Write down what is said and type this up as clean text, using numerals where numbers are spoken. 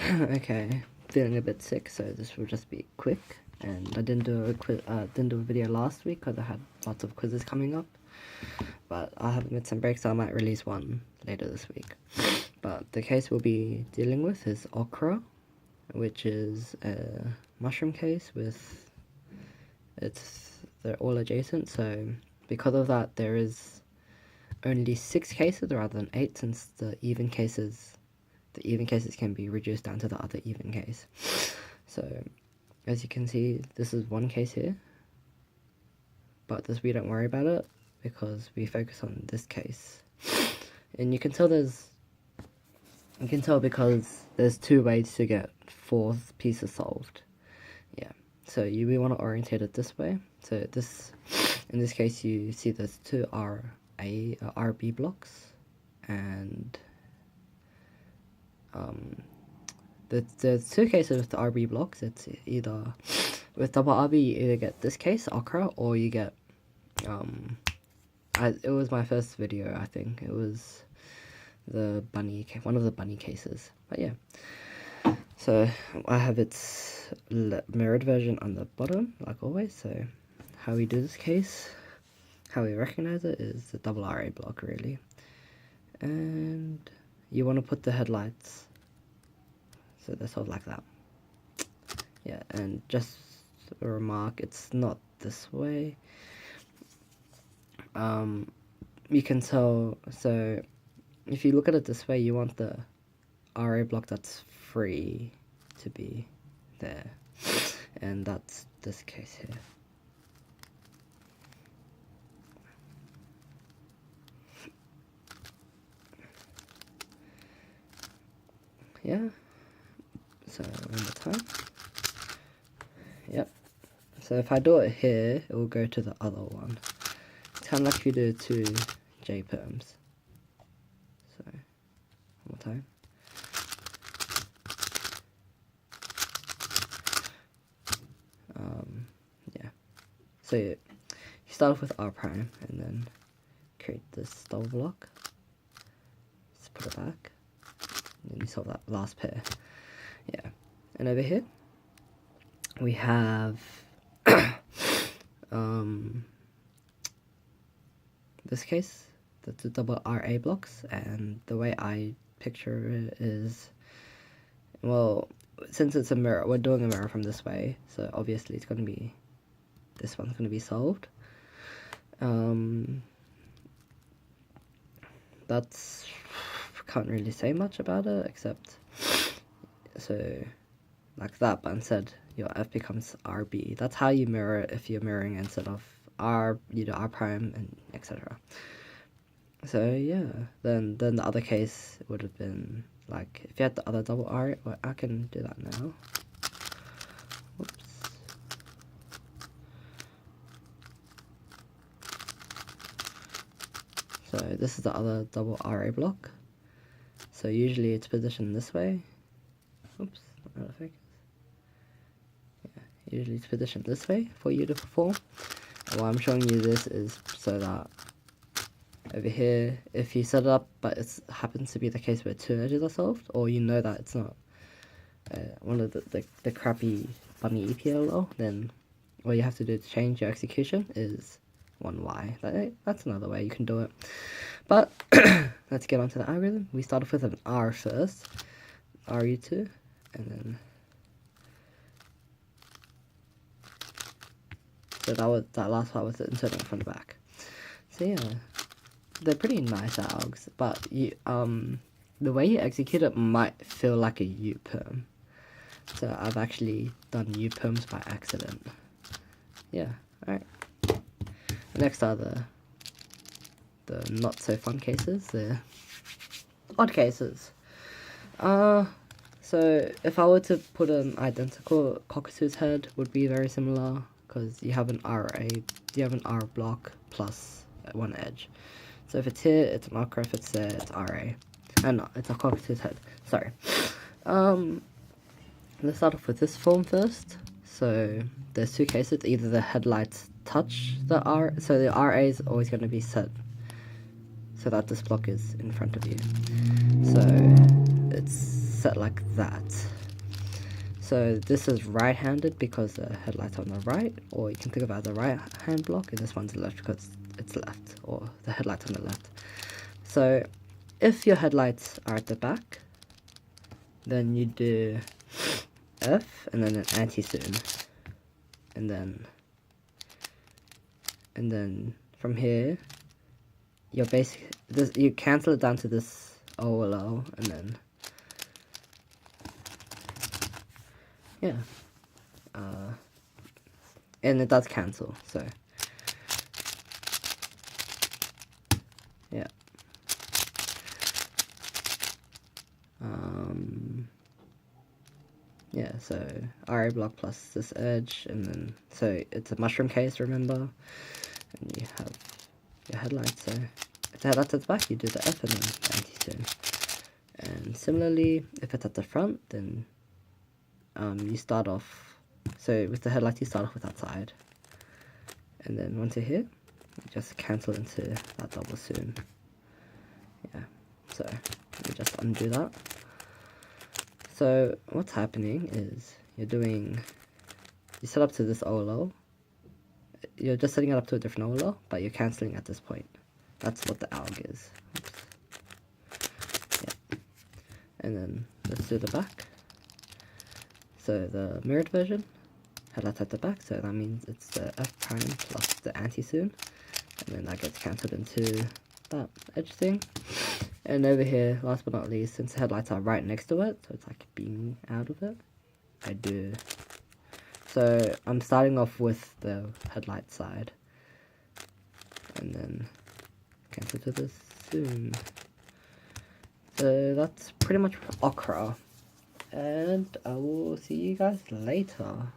Okay, feeling a bit sick, so this will just be quick. And I didn't do a video last week because I had lots of quizzes coming up. But I have made some breaks, so I might release one later this week. But the case we'll be dealing with is Ocra, which is a mushroom case with they're all adjacent. So because of that, there is only 6 cases rather than 8, since the even cases can be reduced down to the other even case. So as you can see, this is one case here, but this, we don't worry about it because we focus on this case. And you can tell because there's 2 ways to get 4 pieces solved. Yeah, so we want to orientate it this way. So in this case, you see there's 2 RB blocks, and there's 2 cases with the RB blocks. It's either with double RB, you either get this case, Ocra, or you get it was my first video, I think. It was one of the bunny cases. But yeah, so I have its mirrored version on the bottom, like always. So how we do this case, how we recognize it, is the double RA block, really. And you want to put the headlights, so they're sort of like that. Yeah, and just a remark, it's not this way. You can tell, so if you look at it this way, you want the RA block that's free to be there, and that's this case here. Yeah, so one more time. Yep, so if I do it here, it will go to the other one. It's kind of like if you do 2 J perms. So one more time. Yeah, so you start off with R prime and then create this double block, just put it back, and then you solve that last pair. Yeah, and over here we have this case, that's the double RA blocks, and the way I picture it is, well, since it's a mirror, we're doing a mirror from this way, so obviously it's going to be, this one's going to be solved. That's, can't really say much about it, except, so, like that, but instead your F becomes RB. That's how you mirror it if you're mirroring instead of R, you do R prime, and etc. So yeah, then the other case would have been, like, if you had the other double R, well, I can do that now. Whoops. So this is the other double RA block. So usually it's positioned this way. Oops, not out of focus. Yeah, usually it's positioned this way for you to perform. And why I'm showing you this is so that over here, if you set it up but it happens to be the case where 2 edges are solved, or you know that it's not one of the crappy bunny PLL, then all you have to do to change your execution is 1Y. That's another way you can do it. But let's get onto the algorithm. We start off with an R first, RU2, and then so that last part was inserting from the back. So yeah, they're pretty nice algs, but you the way you execute it might feel like a U perm. So I've actually done U perms by accident. Yeah, alright. Next are the not so fun cases, the odd cases. So if I were to put an identical cockatoo's head, would be very similar, because you have an R block plus 1 edge. So if it's here, it's an Ocra. If it's there, it's RA. No, it's a cockatoo's head. Sorry. Let's start off with this form first. So there's 2 cases. Either the headlights touch the R, so the RA is always going to be set so that this block is in front of you. So it's set like that. So this is right-handed because the headlight's on the right, or you can think of it as a right-hand block, and this one's left because it's left, or the headlight's on the left. So if your headlights are at the back, then you do F and then an anti-zoom, and then from here you're basically you cancel it down to this OLO, and then yeah, and it does cancel, so yeah. Yeah, so RA block plus this edge, and then so it's a mushroom case, remember, and you have your headlights. So if the headlight's at the back, you do the F and then the anti-zoom. And similarly, if it's at the front, then you start off. So with the headlight, you start off with that side, and then once you're here, you just cancel into that double zoom. Yeah, so let me just undo that. So what's happening is you set up to this OLO. You're just setting it up to a different OLO, but you're cancelling at this point. That's what the alg is. Oops. Yeah. And then let's do the back. So the mirrored version, headlights at the back, so that means it's the F prime plus the anti-zoom, and then that gets cancelled into that edge thing. And over here, last but not least, since the headlights are right next to it, so it's like beaming out of it, I do. So I'm starting off with the headlight side, and then cancel to the zoom. So that's pretty much Ocra, and I will see you guys later.